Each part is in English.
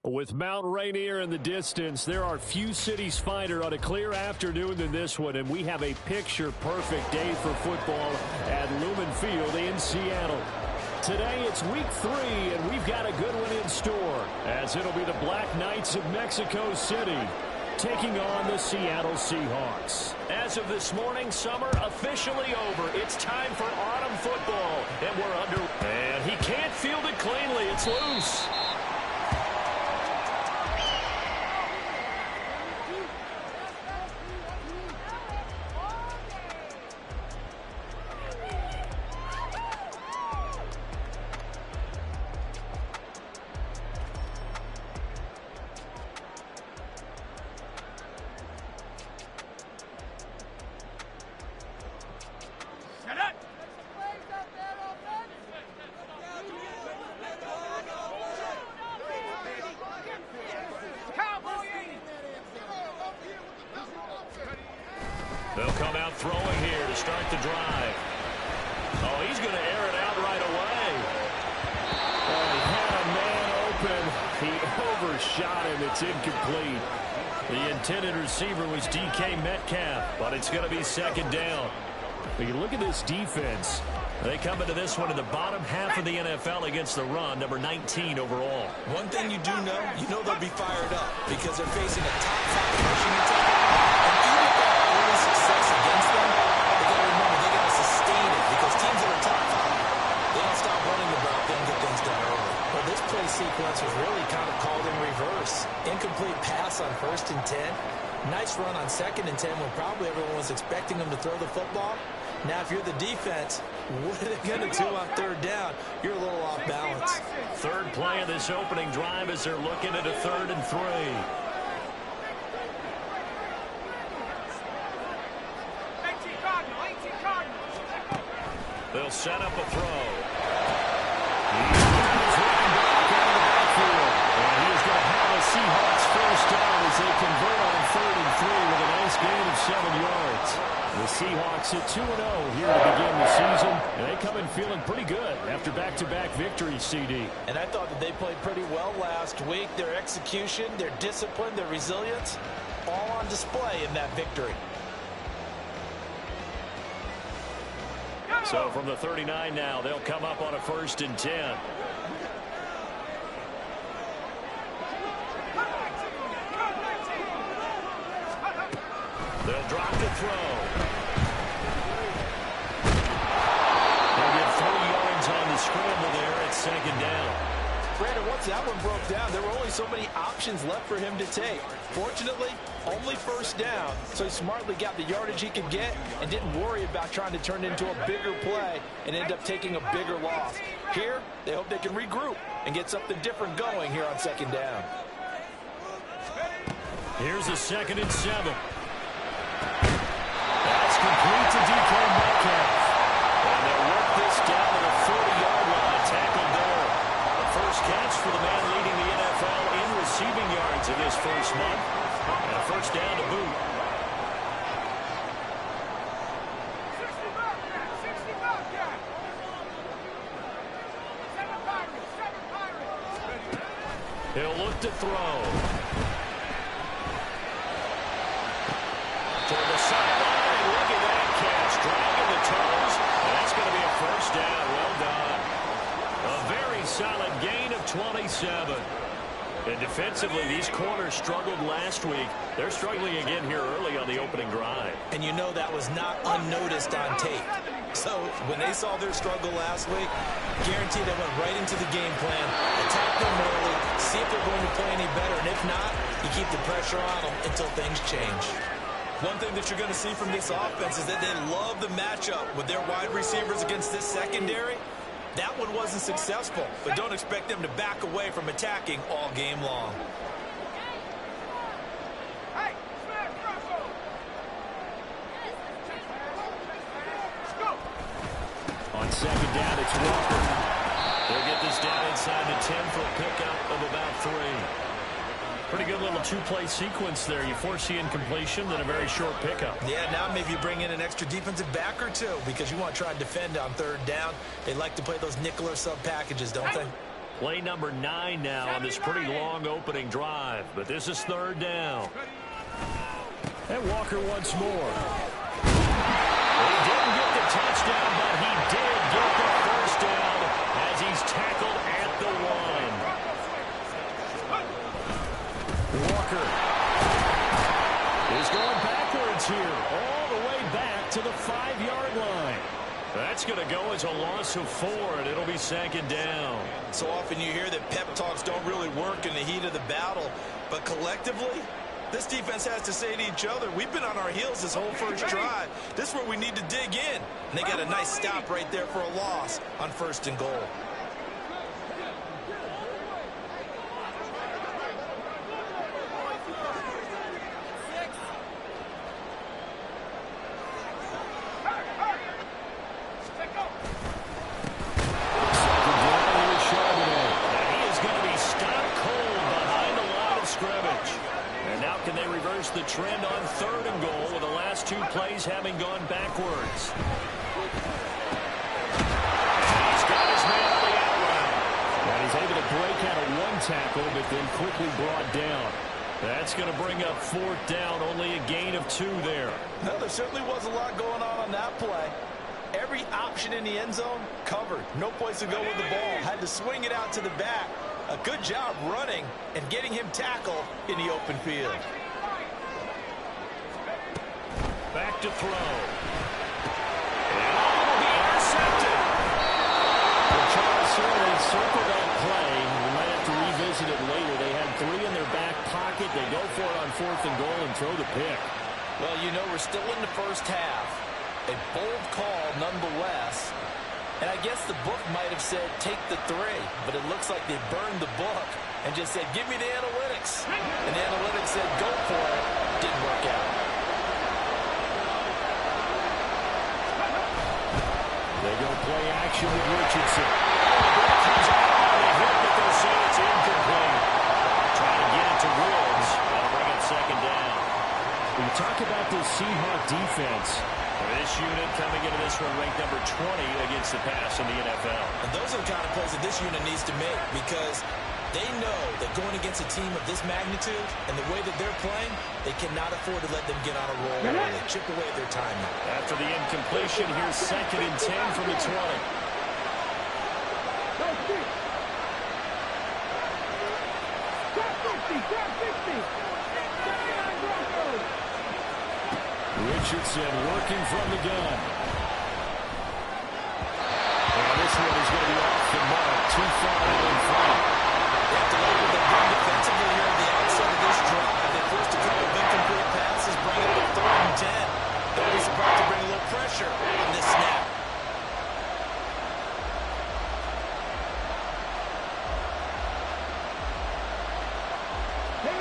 With Mount Rainier in the distance, there are few cities finer on a clear afternoon than this one, and we have a picture-perfect day for football at Lumen Field in Seattle. Today, it's week 3, and we've got a good one in store, as it'll be the Black Knights of Mexico City taking on the Seattle Seahawks. As of this morning, summer officially over. It's time for autumn football, and we're under. And he can't field it cleanly. It's loose. They'll come out throwing here to start the drive. Oh, he's going to air it out right away. Oh, he had a man open. He overshot him. It's incomplete. The intended receiver was DK Metcalf, but it's going to be second down. But you look at this defense. They come into this one in the bottom half of the NFL against the run, number 19 overall. One thing you do know, they'll be fired up because they're facing a top 5 rushing attack. And even if they have early success against them, they got to remember they got to sustain it because teams that are top 5, they don't stop running the ball, they don't get things done early. Well, this play sequence was really kind of called in reverse. Incomplete pass on 1st and 10. Nice run on 2nd and 10 when probably everyone was expecting them to throw the football. Now, if you're the defense, what are they going to do on 3rd down? You're a little off balance. Third play of this opening drive as they're looking at a 3rd and 3. They'll set up a throw. He's running back out of the backfield. And he is going to have a Seahawks first down as they convert on 3rd and 3 with a nice gain of 7 yards. The Seahawks at 2-0 here to begin the season. And they come in feeling pretty good after back-to-back victories, CD. And I thought that they played pretty well last week. Their execution, their discipline, their resilience, all on display in that victory. So from the 39 now, they'll come up on a 1st and 10. They'll drop the throw. They'll get 3 yards on the scramble there at 2nd down. Brandon, once that one broke down, there were only so many options left for him to take. Fortunately, only 1st down, so he smartly got the yardage he could get and didn't worry about trying to turn it into a bigger play and end up taking a bigger loss. Here, they hope they can regroup and get something different going here on 2nd down. Here's a 2nd and 7. That's complete to DK Metcalf. And they'll work this down to the 40-yard line. Tackled there. The first catch for the man leading the NFL in receiving yards in his first month. And a 1st down to boot. He'll look to throw. Toward the sideline, look at that catch, dragging the toes, and that's going to be a 1st down. Well done. A very solid gain of 27. And defensively, these corners struggled last week. They're struggling again here early on the opening drive. And you know that was not unnoticed on tape. So when they saw their struggle last week, guaranteed they went right into the game plan, attack them early, see if they're going to play any better, and if not, you keep the pressure on them until things change. One thing that you're going to see from this offense is that they love the matchup with their wide receivers against this secondary. That one wasn't successful, but don't expect them to back away from attacking all game long. On 2nd down, it's Walker. They'll get this down inside the 10 for a pickup of about 3. Pretty good little two-play sequence there. You force the incompletion, then a very short pickup. Yeah, now maybe you bring in an extra defensive back or two because you want to try and defend on 3rd down. They like to play those nickel or sub packages, don't they? Play number 9 now on this pretty long opening drive. But this is 3rd down. And Walker once more. He didn't get the touchdown, but he did get the first down as he's tackled at the 1. Walker is going backwards here, all the way back to the 5-yard line. That's going to go as a loss of 4, and it'll be 2nd down. So often you hear that pep talks don't really work in the heat of the battle, but collectively, this defense has to say to each other, we've been on our heels this whole first drive. This is where we need to dig in. And they got a nice stop right there for a loss on 1st and goal. The trend on 3rd and goal with the last 2 plays having gone backwards. He's got his man on the outrun. And he's able to break out of 1 tackle, but then quickly brought down. That's going to bring up 4th down, only a gain of 2 there. No, there certainly was a lot going on that play. Every option in the end zone covered. No place to go with the ball. Had to swing it out to the back. A good job running and getting him tackled in the open field. Back to throw. And will be intercepted. Well, Charles certainly circled that play. We might have to revisit it later. They had 3 in their back pocket. They go for it on 4th and goal and throw the pick. Well, you know, we're still in the first half. A bold call nonetheless. And I guess the book might have said take the 3, but it looks like they burned the book and just said give me the analytics. And the analytics said go for it. Didn't work out. They go play action with Richardson. That comes out on a hit, but they'll say it's incomplete. Trying to get it to Woods. That'll bring it 2nd down. When you talk about this Seahawk defense, this unit coming into this one ranked number 20 against the pass in the NFL. And those are the kind of plays that this unit needs to make because they know that going against a team of this magnitude and the way that they're playing, they cannot afford to let them get on a roll or they chip away at their timing. After the incompletion, here's 2nd and 10 from the 20. Richardson working from the gun. And this one is going to be off the mark, too far out in front. They have to label the gun defensively here at the outset of this drive. They forced a couple of incomplete passes, bring it up 3rd and 10. They'll be surprised to bring a little pressure on this snap.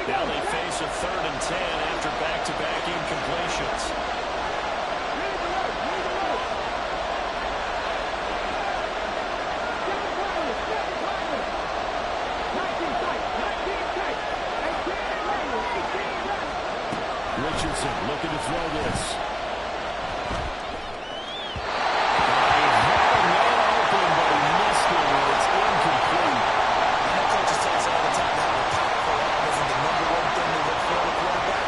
Now they face a 3rd and 10 after back-to-back incompletions. Richardson looking to throw this. He had a man open, but he missed it, and it's incomplete. I know coaches tell us all the time how the powerful arm isn't the #1 thing to look for in a quarterback.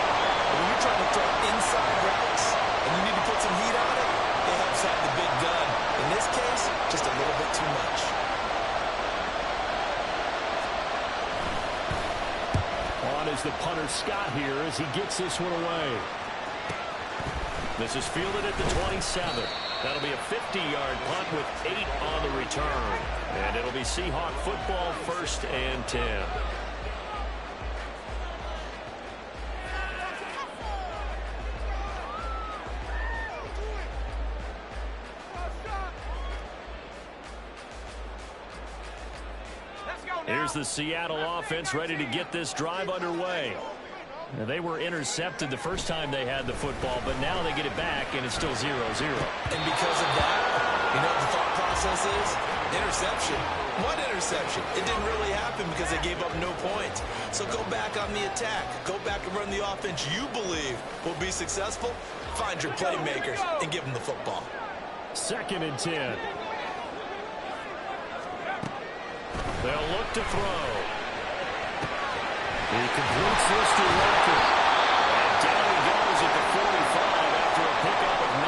But when you're trying to throw inside routes and you need to put some heat on it, it helps have the big gun. In this case, just a little bit too much. Is the punter Scott here as he gets this one away. This is fielded at the 27. That'll be a 50-yard punt with 8 on the return. And it'll be Seahawk football, 1st and 10. Here's the Seattle offense ready to get this drive underway. Now, they were intercepted the first time they had the football, but now they get it back, and it's still 0-0. And because of that, you know what the thought process is? Interception. What interception? It didn't really happen because they gave up no points. So go back on the attack. Go back and run the offense you believe will be successful. Find your playmakers and give them the football. 2nd and 10. They'll look to throw. He completes this to Walker. And down he goes at the 45 after a pickup of 9.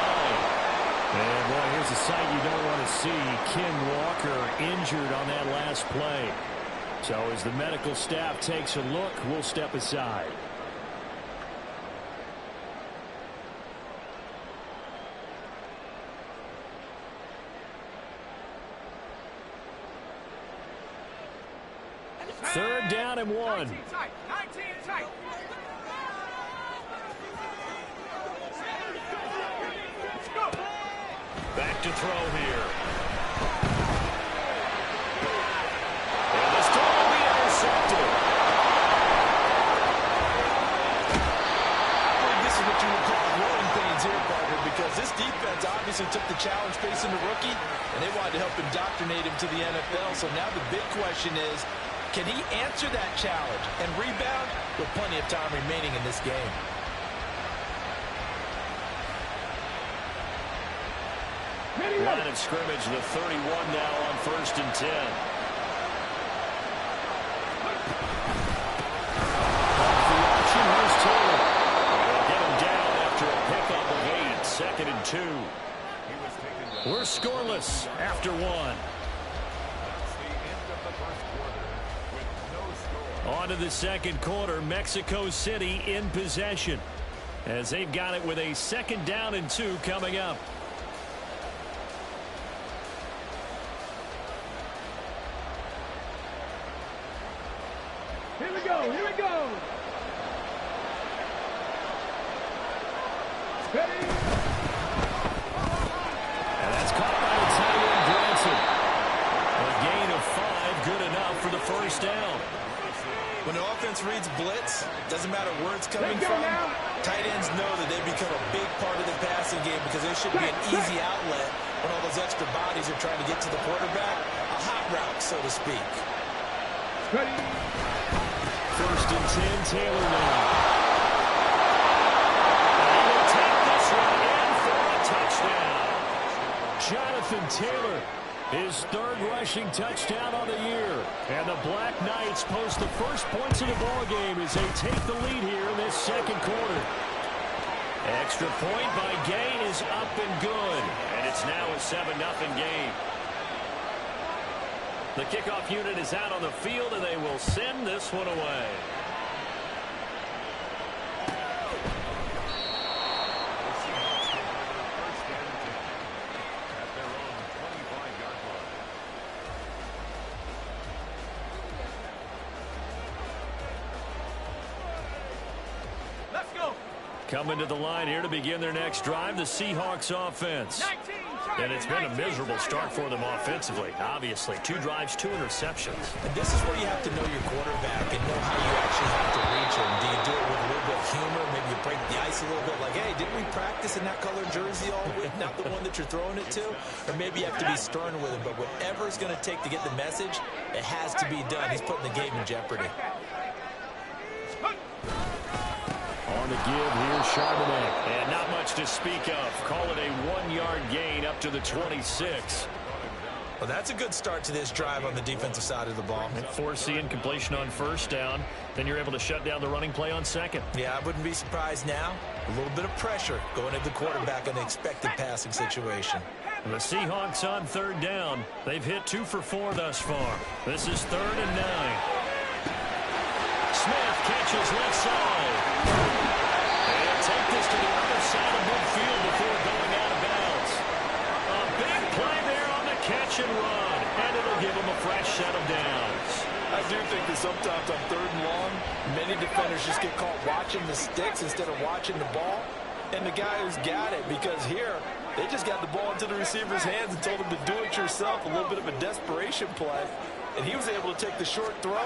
And, boy, here's a sight you don't want to see. Ken Walker injured on that last play. So as the medical staff takes a look, we'll step aside. Third down and 1. 19 tight. Back to throw here. And this time will be intercepted. This is what you would call growing pains here, partner, because this defense obviously took the challenge facing the rookie, and they wanted to help indoctrinate him to the NFL. So now the big question is, can he answer that challenge and rebound with plenty of time remaining in this game? Line of scrimmage, the 31 now on 1st and 10. Off the option, here's Taylor. They'll get him down after a pickup of 8. 2nd and 2. We're scoreless after 1. On to the second quarter. Mexico City in possession as they've got it with a 2nd down and 2 coming up. Here we go. Ready? And that's caught by the tight end, Branson. A gain of 5, good enough for the 1st down. When the offense reads blitz, doesn't matter where it's coming from, tight ends know that they become a big part of the passing game because there should be an easy outlet when all those extra bodies are trying to get to the quarterback. A hot route, so to speak. Ready? 1st and 10, Taylor now. And he will take this one in for a touchdown. Jonathan Taylor, his 3rd rushing touchdown on the year. And the Black Knights post the first points of the ballgame as they take the lead here in this 2nd quarter. Extra point by Gay is up and good. And it's now a 7-0 game. The kickoff unit is out on the field, and they will send this one away. Let's go. Coming to the line here to begin their next drive, the Seahawks offense. And it's been a miserable start for them offensively. Obviously, 2 drives, 2 interceptions. And this is where you have to know your quarterback and know how you actually have to reach him. Do you do it with a little bit of humor? Maybe you break the ice a little bit like, hey, didn't we practice in that color jersey all week? Not the one that you're throwing it to? Or maybe you have to be stern with him. But whatever it's going to take to get the message, it has to be done. He's putting the game in jeopardy. On the give, here's Charbonnet. And not much to speak of. Call it a 1-yard gain up to the 26. Well, that's a good start to this drive on the defensive side of the ball. And forcing completion on 1st down. Then you're able to shut down the running play on 2nd. Yeah, I wouldn't be surprised now. A little bit of pressure going at the quarterback in the expected passing situation. And the Seahawks on 3rd down. They've hit 2 for 4 thus far. This is 3rd and 9. Smith catches left side. And take this to the other side of midfield before going out of bounds. A big play there on the catch and run. And it'll give him a fresh set of downs. I do think that sometimes on 3rd and long, many defenders just get caught watching the sticks instead of watching the ball. And the guy who's got it, because here, they just got the ball into the receiver's hands and told him to do it yourself, a little bit of a desperation play. And he was able to take the short throw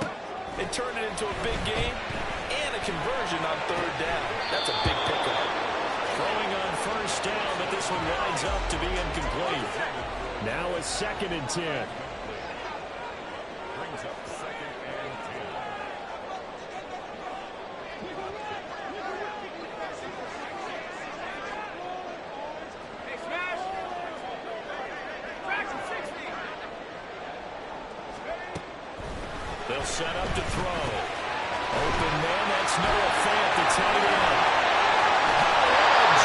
and turn it into a big game and a conversion on 3rd down. That's a big pickup. Throwing on 1st down, but this one winds up to be incomplete. Now a 2nd and 10. Brings up 2nd and 10. Hey, smash! Traction 60! He'll set up to throw. Open man, that's Noah Fant, the tight end.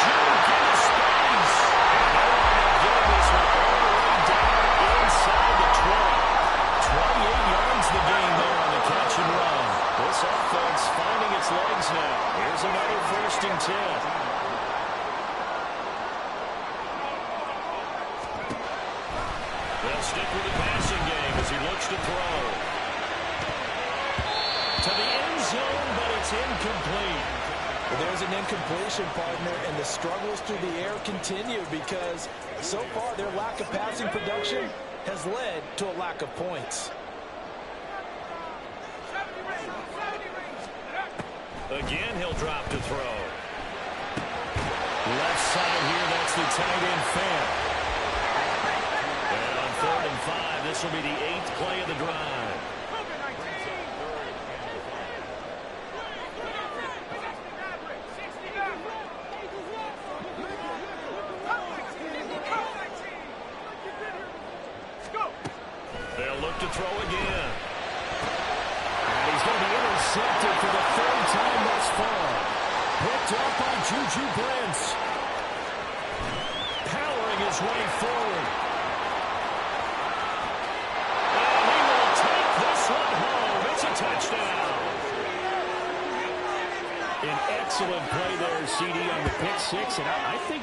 Juke into space. Getting this one all the way down inside the 20. 28 yards the gain there on the catch and run. This offense finding its legs now. Here's another 1st and 10. They'll stick with the passing game as he looks to throw. To the end zone, but it's incomplete. Well, there's an incompletion, partner, and the struggles through the air continue because so far their lack of passing production has led to a lack of points. Again, he'll drop to throw. Left side here, that's the tight end Fant. And on 3rd and 5, this will be the 8th play of the drive. They'll look to throw again. And he's going to be intercepted for the 3rd time thus far. Picked up by Juju Brents. Powering his way forward. And he will take this one home. It's a touchdown. An excellent play there, CD, on the pick six. And I think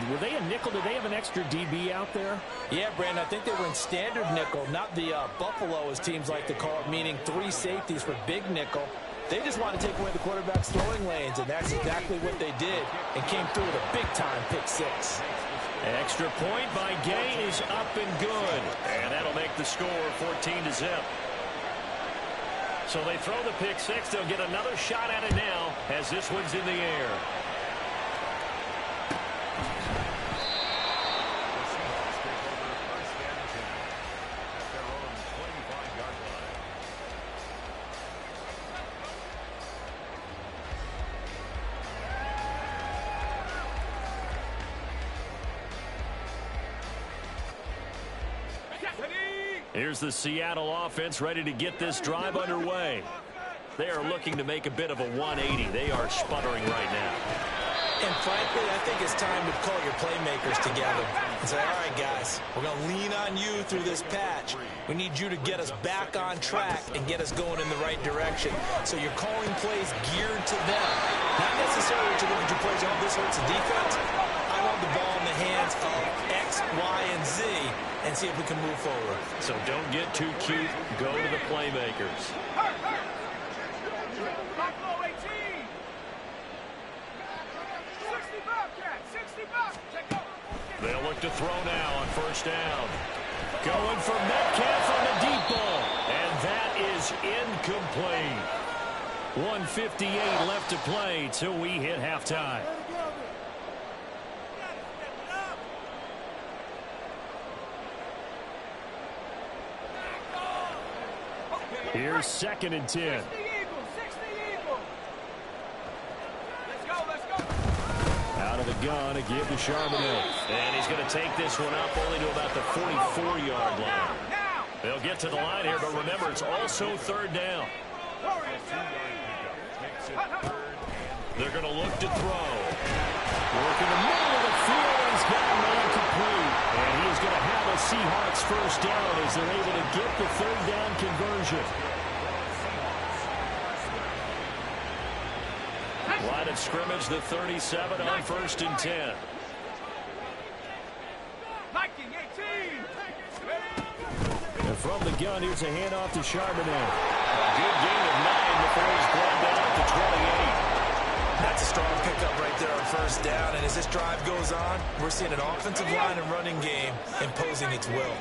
were they a nickel? Did they have an extra DB out there? Yeah, Brandon, I think they were in standard nickel, not the Buffalo, as teams like to call it, meaning 3 safeties for big nickel. They just want to take away the quarterback's throwing lanes, and that's exactly what they did, and came through with a big-time pick six. Extra point by Gay is up and good. And that'll make the score 14-0. So they throw the pick six. They'll get another shot at it now as this one's in the air. Here's the Seattle offense ready to get this drive underway. They are looking to make a bit of a 180. They are sputtering right now. And frankly, I think it's time to call your playmakers together and say, all right, guys, we're going to lean on you through this patch. We need you to get us back on track and get us going in the right direction. So you're calling plays geared to them. Not necessarily to look at your plays, oh, this hurts the defense. I want the ball in the hands of X, Y, and Z and see if we can move forward. So don't get too cute. Go to the playmakers. They'll look to throw now on 1st down. Going for Metcalf on the deep ball. And that is incomplete. 1:58 left to play till we hit halftime. Here's 2nd and 10. Out of the gun, a give to Charbonnet. And he's going to take this one up only to about the 44-yard line. They'll get to the line here, but remember, it's also 3rd down. They're going to look to throw. Work in the middle of the field, and he's got a man complete. And he is going to have a Seahawks 1st down as they're able to get the 3rd down conversion. Line of scrimmage, the 37 on 1st and 10. And from the gun, here's a handoff to Charbonnet. A good gain of 9 before he's brought down at the 28. That's a strong pickup right there on 1st down. And as this drive goes on, we're seeing an offensive line and running game imposing its will.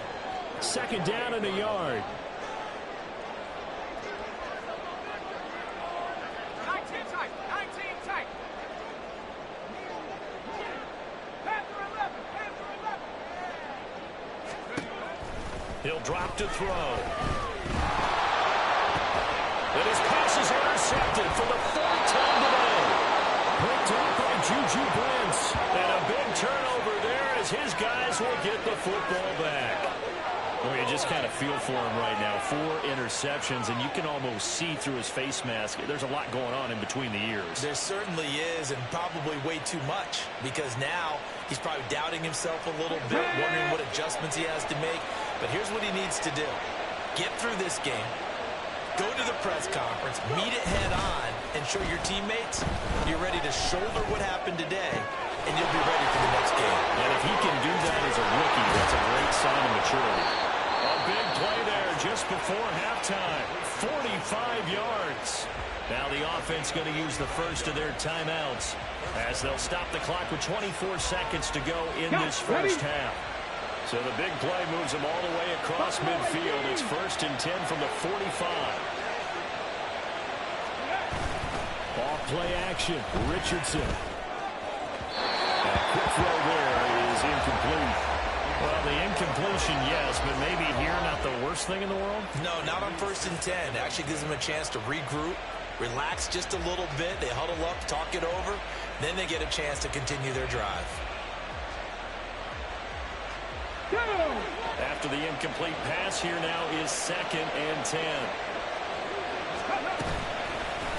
2nd down and a yard. He'll drop to throw. And his pass is intercepted for the 4th time today. Picked up by Juju Brents. And a big turnover there as his guys will get the football back. Well, you just kind of feel for him right now. 4 interceptions, and you can almost see through his face mask. There's a lot going on in between the ears. There certainly is, and probably way too much, because now he's probably doubting himself a little bit, wondering what adjustments he has to make. But here's what he needs to do. Get through this game, go to the press conference, meet it head on, and show your teammates you're ready to shoulder what happened today, and you'll be ready for the next game. And if he can do that as a rookie, that's a great sign of maturity. A big play there just before halftime. 45 yards. Now the offense going to use the first of their timeouts as they'll stop the clock with 24 seconds to go in this first half. So the big play moves them all the way across midfield. It's 1st and 10 from the 45. Ball play action. Richardson. That quick throw there is incomplete. Well, the incompletion, yes, but maybe here not the worst thing in the world? No, not on 1st and 10. Actually gives them a chance to regroup, relax just a little bit. They huddle up, talk it over. Then they get a chance to continue their drive. After the incomplete pass, here now is 2nd and 10.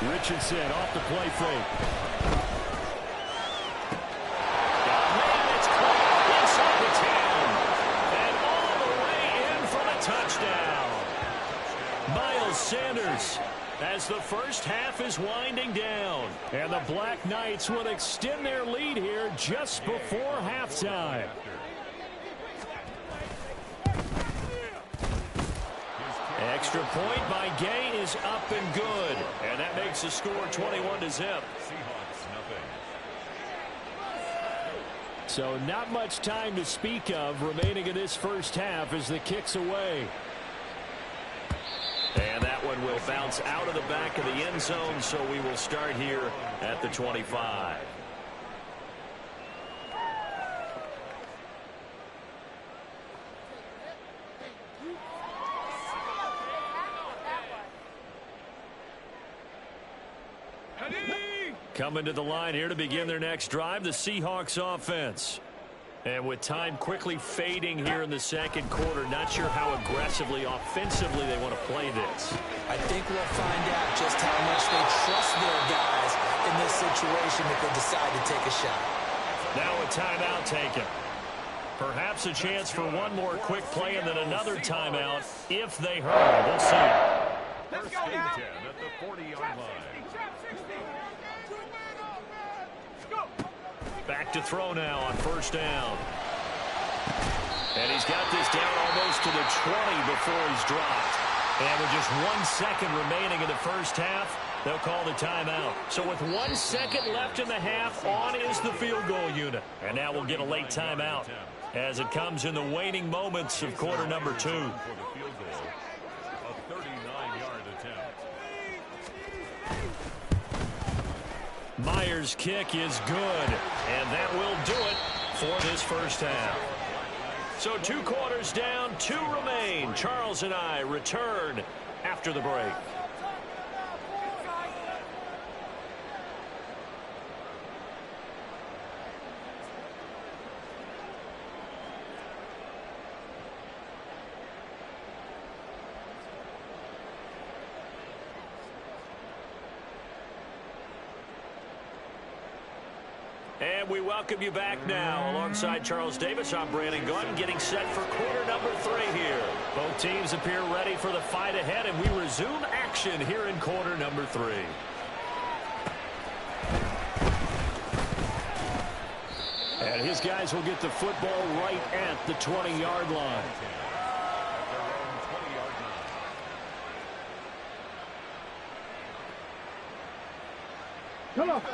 Richardson off the play fake. Inside the 10. And all the way in for the touchdown. Miles Sanders as the first half is winding down. And the Black Knights will extend their lead here just before halftime. Extra point by Gay is up and good. And that makes the score 21-0. So not much time to speak of remaining in this first half as the kick's away. And that one will bounce out of the back of the end zone, so we will start here at the 25. Coming to the line here to begin their next drive, the Seahawks offense. And with time quickly fading here in the second quarter, not sure how aggressively, offensively they want to play this. I think we'll find out just how much they trust their guys in this situation if they decide to take a shot. Now a timeout taken. Perhaps a chance for one more quick play and then another timeout if they hurry. We'll see. Let's go now. At the 40-yard line. Back to throw now on 1st down. And he's got this down almost to the 20 before he's dropped. And with just 1 second remaining in the first half, they'll call the timeout. So with 1 second left in the half, on is the field goal unit. And now we'll get a late timeout as it comes in the waning moments of quarter number 2. Myers' kick is good, and that will do it for this first half. So 2 quarters down, 2 remain. Charles and I return after the break. And we welcome you back now. Alongside Charles Davis, I'm Brandon Gunn, getting set for quarter number 3 here. Both teams appear ready for the fight ahead, and we resume action here in quarter number 3. And his guys will get the football right at the 20-yard line.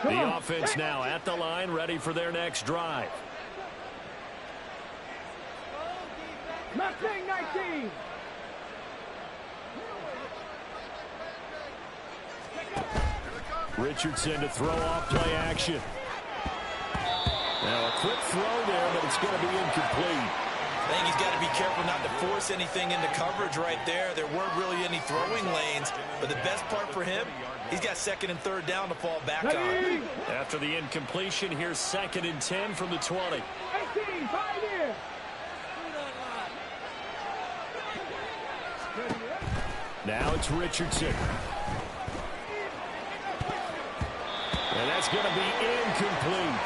The offense now at the line, ready for their next drive. 19. Richardson to throw off play action. Now a quick throw there, but it's going to be incomplete. I think he's got to be careful not to force anything into coverage right there. There weren't really any throwing lanes, but the best part for him, he's got 2nd and 3rd down to fall back on. After the incompletion, here's 2nd and 10 from the 20. 18, 5 here. Now it's Richardson. And that's going to be incomplete.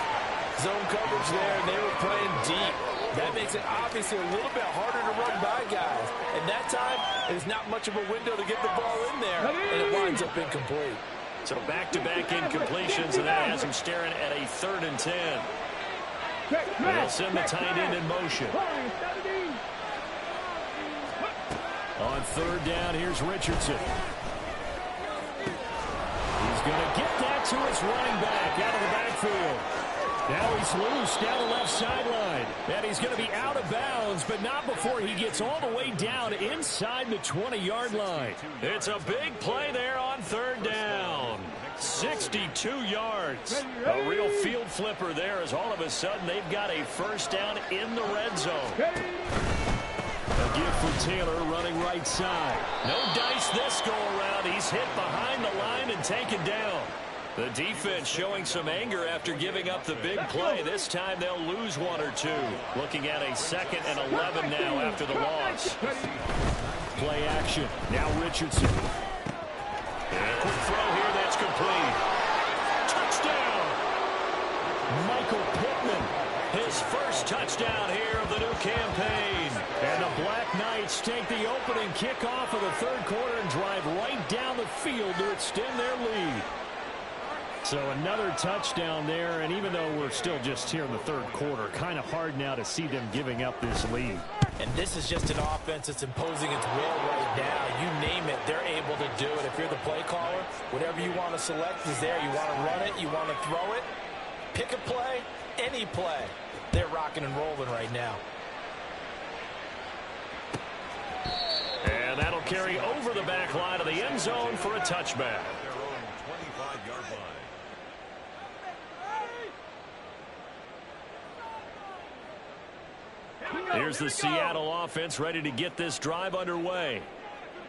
Zone coverage there, and they were playing deep. That makes it obviously a little bit harder to run by guys. And that time, there's not much of a window to get the ball in there, and it winds up incomplete. So back-to-back incompletions, and that has him staring at a 3rd and 10. They'll send the tight end in motion. On 3rd down, here's Richardson. He's going to get that to his running back out of the backfield. Now he's loose down the left sideline. And he's going to be out of bounds, but not before he gets all the way down inside the 20-yard line. It's a big play there on 3rd down. 62 yards. A real field flipper there as all of a sudden they've got a 1st down in the red zone. A gift for Taylor running right side. No dice this go-around. He's hit behind the line and taken down. The defense showing some anger after giving up the big play. This time they'll lose 1 or 2. Looking at a 2nd and 11 now after the loss. Play action. Now Richardson. And a quick throw here that's complete. Touchdown! Michael Pittman. His 1st touchdown here of the new campaign. And the Black Knights take the opening kickoff of the 3rd quarter and drive right down the field to extend their lead. So another touchdown there, and even though we're still just here in the 3rd quarter, kind of hard now to see them giving up this lead. And this is just an offense that's imposing its will right now. You name it, they're able to do it. If you're the play caller, whatever you want to select is there. You want to run it, you want to throw it, pick a play, any play. They're rocking and rolling right now. And that'll carry over the back line of the end zone for a touchback. Their own 25-yard line. Here's the Seattle offense ready to get this drive underway.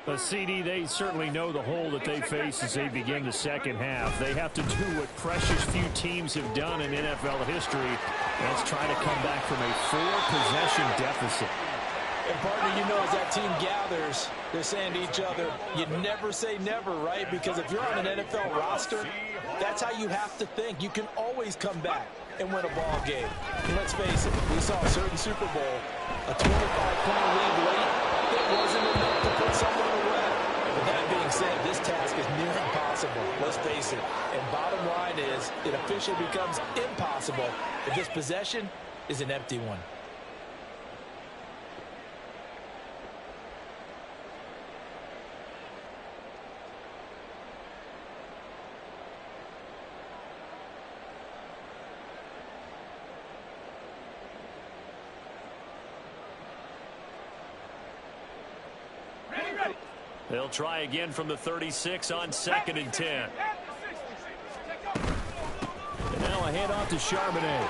But CD, they certainly know the hole that they face as they begin the 2nd half. They have to do what precious few teams have done in NFL history. Let's try to come back from a 4-possession deficit. And partner, you know, as that team gathers, they're saying to each other, you never say never, right? Because if you're on an NFL roster, that's how you have to think. You can always come back and win a ball game. And let's face it, we saw a certain Super Bowl, a 25-point lead late. It wasn't enough to put someone away. But that being said, this task is near impossible. Let's face it. And bottom line is, it officially becomes impossible if this possession is an empty one. They'll try again from the 36 on 2nd and 10. And now a handoff to Charbonnet.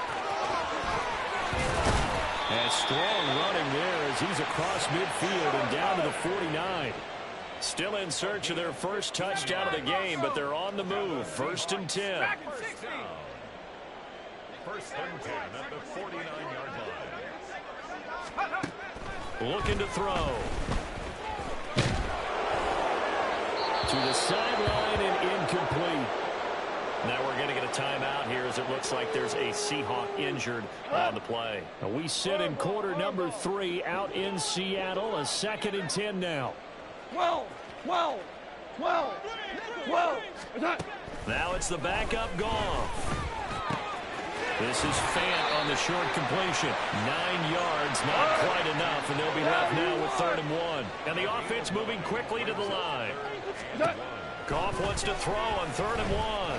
And strong running there as he's across midfield and down to the 49. Still in search of their 1st touchdown of the game, but they're on the move. 1st and 10. 1st and 10 at the 49-yard line. Looking to throw. To the sideline and incomplete. Now we're going to get a timeout here as it looks like there's a Seahawk injured on the play. Now we sit in quarter number 3 out in Seattle. A 2nd and 10 now. 12. Now it's the backup Goff. This is Fant on the short completion. 9 yards, not quite enough, and they'll be left now with 3rd and 1. And the offense moving quickly to the line. Goff wants to throw on 3rd and 1.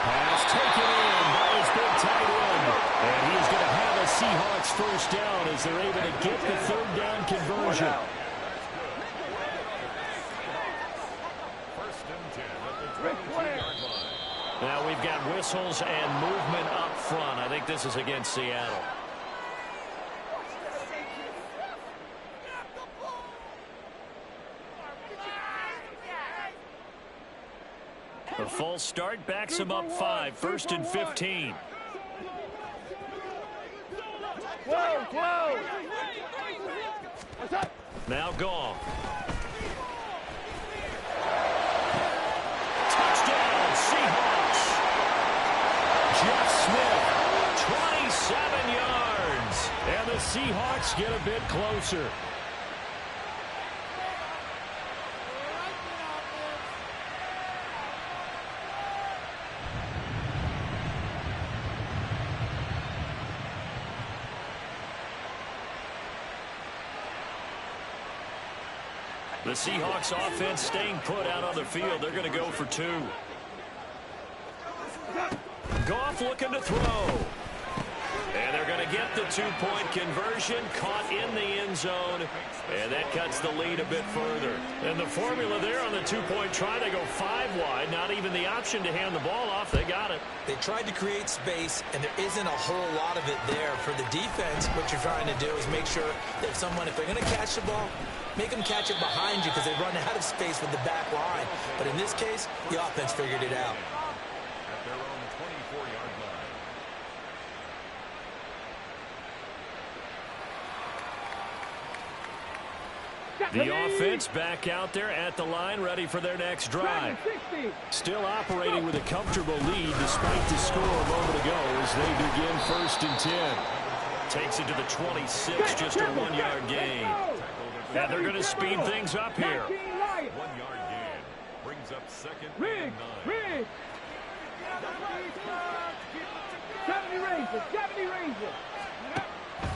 Pass taken in by his big tight end. And he's going to have a Seahawks 1st down as they're able to get the 3rd down conversion. 1st and 10 at the 22-yard line. Now we've got whistles and movement up front. I think this is against Seattle. The false start backs him up 5. 1st and 15. Now Goff. Touchdown, Seahawks. Jeff Smith, 27 yards. And the Seahawks get a bit closer. The Seahawks offense staying put out on the field. They're going to go for 2. Goff looking to throw. And they're going to get the 2-point conversion, caught in the end zone, and that cuts the lead a bit further. And the formula there on the 2-point try, they go 5 wide, not even the option to hand the ball off. They got it. They tried to create space, and there isn't a whole lot of it there. For the defense, what you're trying to do is make sure that if they're going to catch the ball, make them catch it behind you because they run out of space with the back line. But in this case, the offense figured it out. At their own 24-yard line. The offense back out there at the line, ready for their next drive. Still operating with a comfortable lead despite the score a moment ago as they begin 1st and 10. Takes it to the 26, just a 1-yard gain. And they're going to speed things up here. 1-yard gain. Brings up 2nd and 9.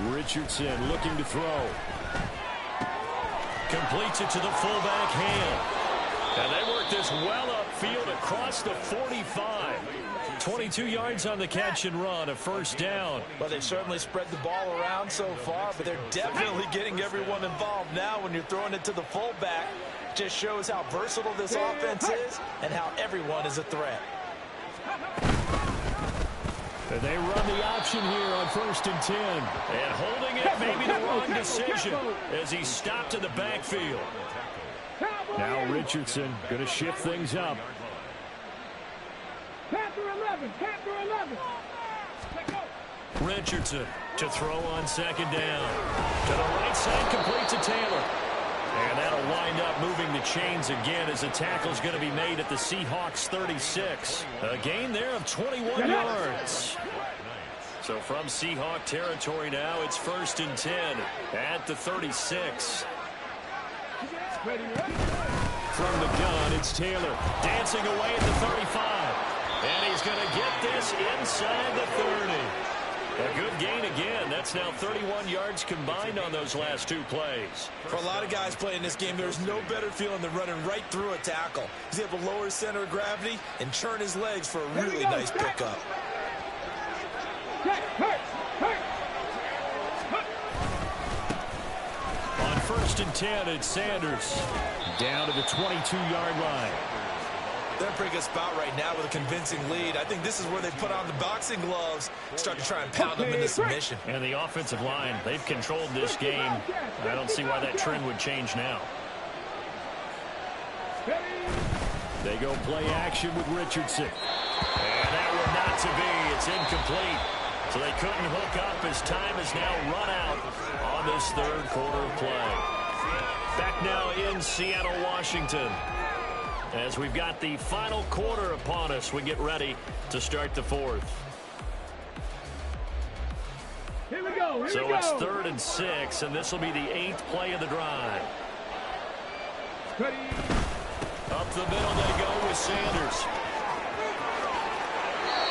Richardson looking to throw. Completes it to the fullback hand. And they work this well upfield across the 45. 22 yards on the catch and run, a 1st down. Well, they've certainly spread the ball around so far, but they're definitely getting everyone involved now when you're throwing it to the fullback. Just shows how versatile this offense is and how everyone is a threat. And they run the option here on 1st and 10. And holding it may be the wrong decision as he stopped in the backfield. Now Richardson going to shift things up. Richardson to throw on 2nd down. To the right side, complete to Taylor. And that'll wind up moving the chains again as the tackle's going to be made at the Seahawks 36. A gain there of 21 yards. So from Seahawk territory now, it's 1st and 10 at the 36. From the gun, it's Taylor dancing away at the 35. And he's going to get this inside the 30. A good gain again. That's now 31 yards combined on those last 2 plays. For a lot of guys playing this game, there's no better feeling than running right through a tackle. He's able to lower his center of gravity and churn his legs for a really nice pickup. On 1st and 10, it's Sanders. Down to the 22-yard line. They're in a pretty good spot right now with a convincing lead. I think this is where they put on the boxing gloves, start to try and pound them into submission. And the offensive line, they've controlled this game. I don't see why that trend would change now. They go play action with Richardson. And that one not to be. It's incomplete. So they couldn't hook up as time is now run out on this 3rd quarter of play. Back now in Seattle, Washington. As we've got the final quarter upon us, we get ready to start the 4th. So it's 3rd and 6, and this will be the 8th play of the drive. Up the middle they go with Sanders.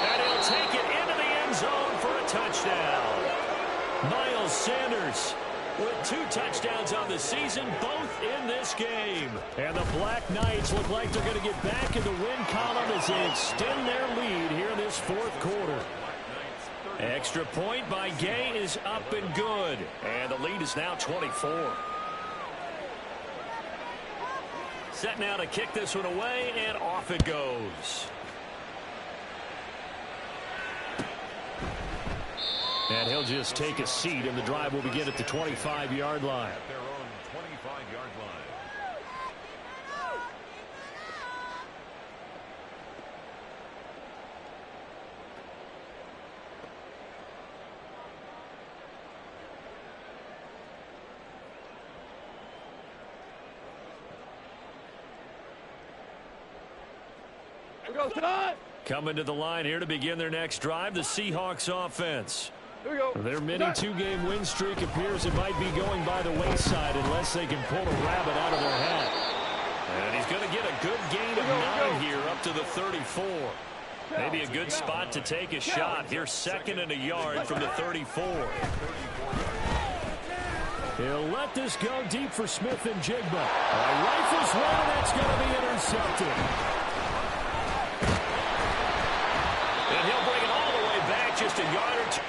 And he'll take it into the end zone for a touchdown. Miles Sanders with 2 touchdowns on the season, both in this game. And the Black Knights look like they're going to get back in the win column as they extend their lead here in this 4th quarter. Extra point by Gay is up and good. And the lead is now 24. Set now to kick this one away, and off it goes. And he'll just take a seat, and the drive will begin at the 25-yard line. At their own 25-yard line. Coming to the line here to begin their next drive, the Seahawks offense. Their mini two-game win streak appears it might be going by the wayside unless they can pull a rabbit out of their hat. And he's going to get a good gain of 9 here up to the 34. Maybe a good spot to take a shot. Here's 2nd and a yard from the 34. He'll let this go deep for Smith and Jigba. Rifles one, that's going to be intercepted. And he'll bring it all the way back just a yard or two.